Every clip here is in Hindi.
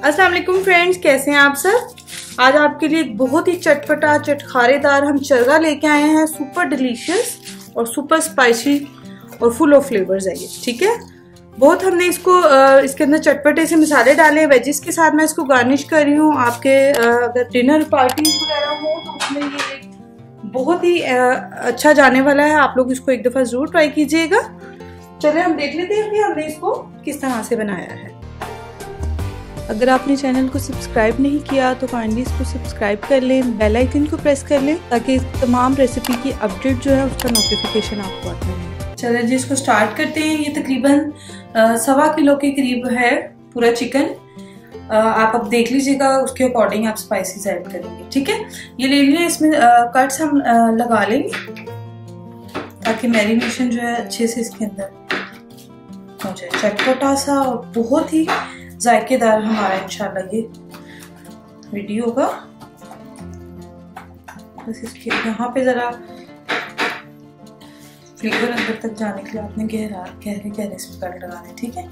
अस्सलाम वालेकुम फ्रेंड्स, कैसे हैं आप सब। आज आपके लिए एक बहुत ही चटपटा चटखारेदार हम चरगा लेके आए हैं। सुपर डिलीशियस और सुपर स्पाइसी और फुल ऑफ फ्लेवर्स है ये, ठीक है। बहुत हमने इसको इसके अंदर चटपटे से मसाले डाले हैं। वेजिस के साथ मैं इसको गार्निश कर रही हूँ। आपके अगर डिनर पार्टी वगैरह हो तो उसमें ये बहुत ही अच्छा जाने वाला है। आप लोग इसको एक दफ़ा ज़रूर ट्राई कीजिएगा। चलिए हम देख लेते हैं कि हमने इसको किस तरह से बनाया है। अगर आपने चैनल को सब्सक्राइब नहीं किया तो काइंडली इसको सब्सक्राइब कर लें, बेल आइकन को प्रेस कर लें ताकि तमाम रेसिपी की अपडेट जो है उसका नोटिफिकेशन आपको आता है। चलिए जी इसको स्टार्ट करते हैं। ये तकरीबन 1.25 किलो के करीब है पूरा चिकन। आप अब देख लीजिएगा, उसके अकॉर्डिंग आप स्पाइसेस ऐड करेंगे, ठीक है। ये ले लिए, इसमें कट्स हम लगा लेंगे ताकि मैरिनेशन जो है अच्छे से इसके अंदर हो जाए। चटपटा सा और बहुत ही जायकेदार हमारा इंशाल्लाह ये वीडियो होगा। बस इसके यहाँ पे जरा फ्लेवर अंदर तक जाने के लिए आपने गहरे गहरे से कट लगाने, ठीक है।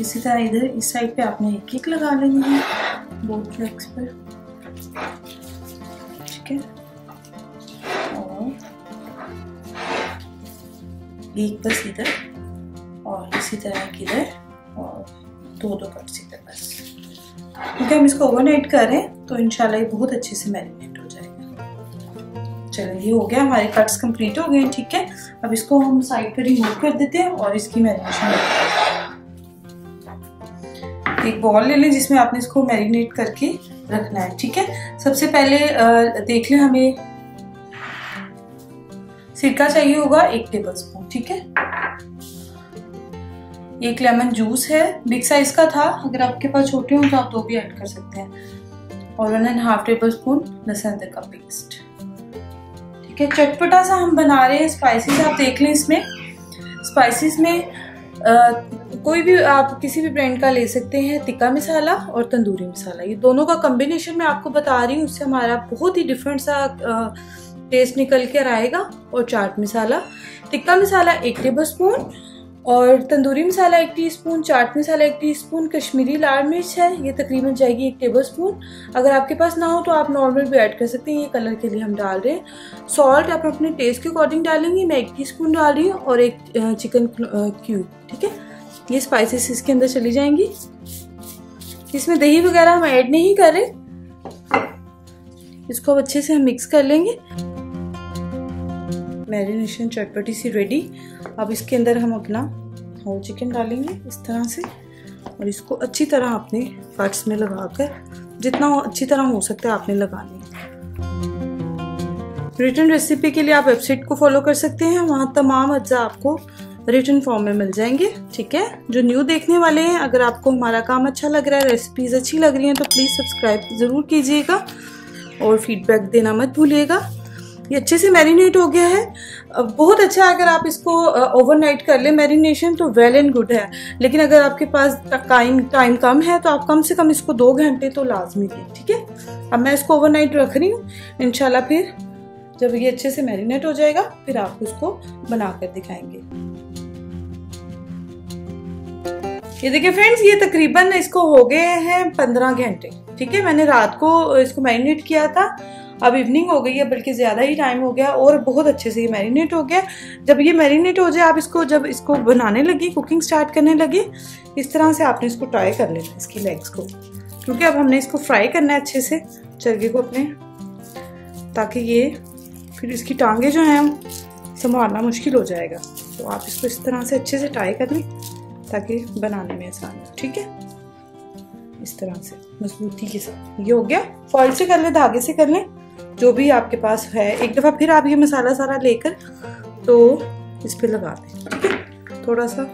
इसी तरह इधर इस साइड पे आपने एक एक लगा लेनी है बोथ लेग्स पर, ठीक है। और एक बस इधर और इसी तरह किधर और दो कट्स इधर बस, क्योंकि हम इसको ओवरनाइट कर रहे हैं तो इंशाल्लाह ये बहुत अच्छे से मैरिनेट हो जाएगा। चलिए ये हो गया, हमारे कट्स कंप्लीट हो गए, ठीक है। अब इसको हम साइड पर रिमूव कर देते हैं और इसकी मैरिनेशन एक बॉल ले लें जिसमें आपने इसको मैरिनेट करके रखना है, ठीक है। सबसे पहले देख लें, हमें सिरका चाहिए होगा 1 टेबल स्पून, ठीक है। एक लेमन जूस है, बिग साइज का था, अगर आपके पास छोटे हो तो आप 2 भी ऐड कर सकते हैं। और 1.5 टेबल स्पून लहसुन अदरक का पेस्ट, ठीक है। चटपटा सा हम बना रहे हैं। स्पाइसेस आप देख लें, इसमें स्पाइसेस में कोई भी आप किसी भी ब्रांड का ले सकते हैं। टिक्का मसाला और तंदूरी मसाला, ये दोनों का कॉम्बिनेशन मैं आपको बता रही हूँ, उससे हमारा बहुत ही डिफरेंट सा टेस्ट निकल कर आएगा। और चाट मसाला, टिक्का मसाला 1 टेबल स्पून और तंदूरी मसाला 1 टीस्पून, चाट मसाला 1 टीस्पून, कश्मीरी लाल मिर्च है, ये तकरीबन जाएगी 1 टेबल स्पून। अगर आपके पास ना हो तो आप नॉर्मल भी ऐड कर सकते हैं, ये कलर के लिए हम डाल रहे हैं। सॉल्ट आप अपने टेस्ट के अकॉर्डिंग डालेंगे, मैं 1 टीस्पून डाल रही हूँ और एक चिकन क्यूब, ठीक है। ये स्पाइसेस इसके अंदर चली जाएंगी। इसमें दही वगैरह हम ऐड नहीं कर रहे। इसको अच्छे से हम मिक्स कर लेंगे। मैरिनेशन चटपटी सी रेडी। अब इसके अंदर हम अपना होल चिकन डालेंगे इस तरह से और इसको अच्छी तरह आपने कट्स में लगाकर जितना अच्छी तरह हो सकता है आपने लगानी है। रिटन रेसिपी के लिए आप वेबसाइट को फॉलो कर सकते हैं, वहाँ तमाम अज्जा आपको रिटन फॉर्म में मिल जाएंगे, ठीक है। जो न्यू देखने वाले हैं, अगर आपको हमारा काम अच्छा लग रहा है, रेसिपीज अच्छी लग रही हैं तो प्लीज़ सब्सक्राइब ज़रूर कीजिएगा और फीडबैक देना मत भूलिएगा। ये अच्छे से मैरिनेट हो गया है, बहुत अच्छा। अगर आप इसको ओवरनाइट कर ले मैरिनेशन तो वेल एंड गुड है, लेकिन अगर आपके पास टाइम कम है तो आप कम से कम इसको 2 घंटे तो लाजमी दें, ठीक है। अब मैं इसको ओवरनाइट रख रही हूँ। इंशाल्लाह फिर जब ये अच्छे से मैरिनेट हो जाएगा फिर आपको इसको बनाकर दिखाएंगे। ये देखिए फ्रेंड्स, ये तकरीबन इसको हो गए हैं 15 घंटे, ठीक है। मैंने रात को इसको मैरिनेट किया था, अब इवनिंग हो गई है, बल्कि ज़्यादा ही टाइम हो गया और बहुत अच्छे से ये मैरिनेट हो गया। जब ये मैरिनेट हो जाए, आप इसको जब इसको बनाने लगे, कुकिंग स्टार्ट करने लगे, इस तरह से आपने इसको ट्राई कर लेना इसकी लेग्स को, क्योंकि अब हमने इसको फ्राई करना है अच्छे से चरगे को अपने, ताकि ये फिर इसकी टांगे जो हैं संभालना मुश्किल हो जाएगा। तो आप इसको इस तरह से अच्छे से ट्राई कर लें ताकि बनाने में आसान हो, ठीक है। इस तरह से मजबूती के साथ ये हो गया। फॉइल से कर लें, धागे से कर लें, जो भी आपके पास है। एक दफ़ा फिर आप ये मसाला सारा लेकर तो इस पे लगा दें, ठीक है। थोड़ा सा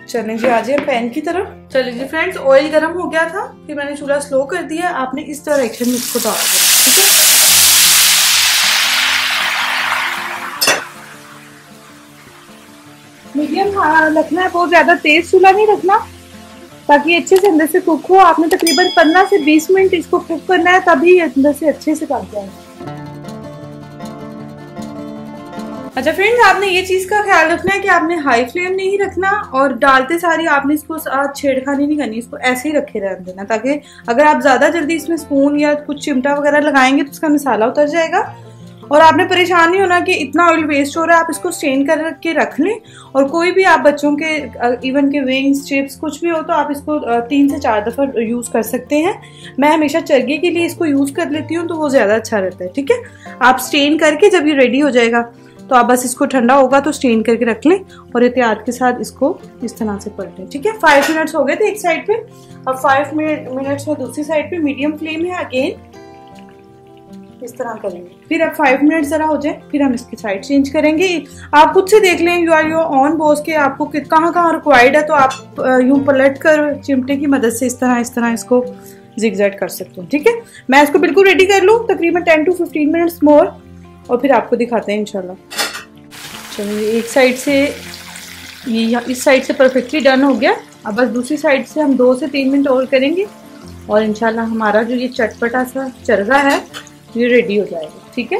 चलें जी, आ जाए पैन की तरफ। चलिए जी फ्रेंड्स, ऑयल गर्म हो गया था, फिर मैंने चूल्हा स्लो कर दिया। आपने इस डायरेक्शन में इसको डाल देना, ठीक है। मीडियम रखना है, बहुत ज्यादा तेज चूल्हा नहीं रखना, ताकि अच्छे से अंदर से कुक हो। आपने तकरीबन 15 से 20 मिनट इसको कुक करना है, तभी अंदर से अच्छे से पक जाए। अच्छा फ्रेंड्स, आपने ये चीज का ख्याल रखना है कि आपने हाई फ्लेम नहीं रखना और डालते सारी आपने इसको छेड़खानी नहीं करनी, इसको ऐसे ही रखे रहने देना, ताकि अगर आप ज्यादा जल्दी इसमें स्पून या कुछ चिमटा वगैरह लगाएंगे तो उसका मसाला उतर जाएगा और आपने परेशान नहीं होना कि इतना ऑयल वेस्ट हो रहा है। आप इसको स्ट्रेन करके रख लें और कोई भी आप बच्चों के इवन के विंग्स, चिप्स कुछ भी हो तो आप इसको 3 से 4 दफा यूज कर सकते हैं। मैं हमेशा चरगे के लिए इसको यूज कर लेती हूँ तो वो ज्यादा अच्छा रहता है। ठीक है, आप स्ट्रेन करके जब ये रेडी हो जाएगा तो आप बस इसको ठंडा होगा तो स्ट्रेन करके रख लें और एहतियात के साथ इसको इस तरह से पलटें। ठीक है, 5 मिनट्स हो गए थे एक साइड पे, अब 5 मिनट्स में दूसरी साइड पे मीडियम फ्लेम है, अगेन इस तरह करेंगे। फिर अब 5 मिनट जरा हो जाए फिर हम इसकी साइड चेंज करेंगे। आप खुद से देख लें, you are your own boss के आपको कहाँ कहाँ रिक्वायर्ड है तो आप यूं पलट कर चिमटे की मदद से इस तरह इसको जिगजैग कर सकते हैं। ठीक है, मैं इसको बिल्कुल रेडी कर लूँ तकरीबन 10 to 15 मिनट्स मोर और फिर आपको दिखाते हैं इंशाल्लाह। चलिए, एक साइड से ये इस साइड से परफेक्टली डन हो गया। अब बस दूसरी साइड से हम 2 से 3 मिनट और करेंगे और इंशाल्लाह हमारा जो ये चटपटा सा चरगा है ये रेडी हो जाएगा। ठीक है,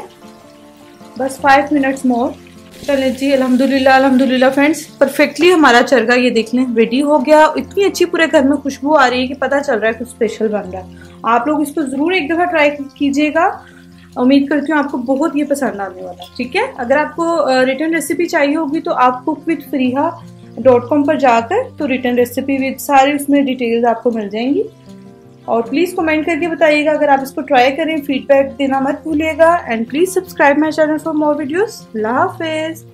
बस 5 मिनट्स मोर। चलें जी, अल्हम्दुलिल्लाह अल्हम्दुलिल्लाह फ्रेंड्स, परफेक्टली हमारा चरगा ये देख लें रेडी हो गया। इतनी अच्छी पूरे घर में खुशबू आ रही है कि पता चल रहा है कुछ स्पेशल बन रहा है। आप लोग इसको जरूर एक दफा ट्राई कीजिएगा, उम्मीद करती हूँ आपको बहुत ये पसंद आने वाला है। ठीक है, अगर आपको रिटर्न रेसिपी चाहिए होगी तो आप cookWithFariha.com पर जाकर तो रिटर्न रेसिपी विद सारी उसमें डिटेल्स आपको मिल जाएंगी। और प्लीज कमेंट करके बताइएगा अगर आप इसको ट्राई करें, फीडबैक देना मत भूलिएगा and please subscribe my channel for more videos. Allah Hafiz.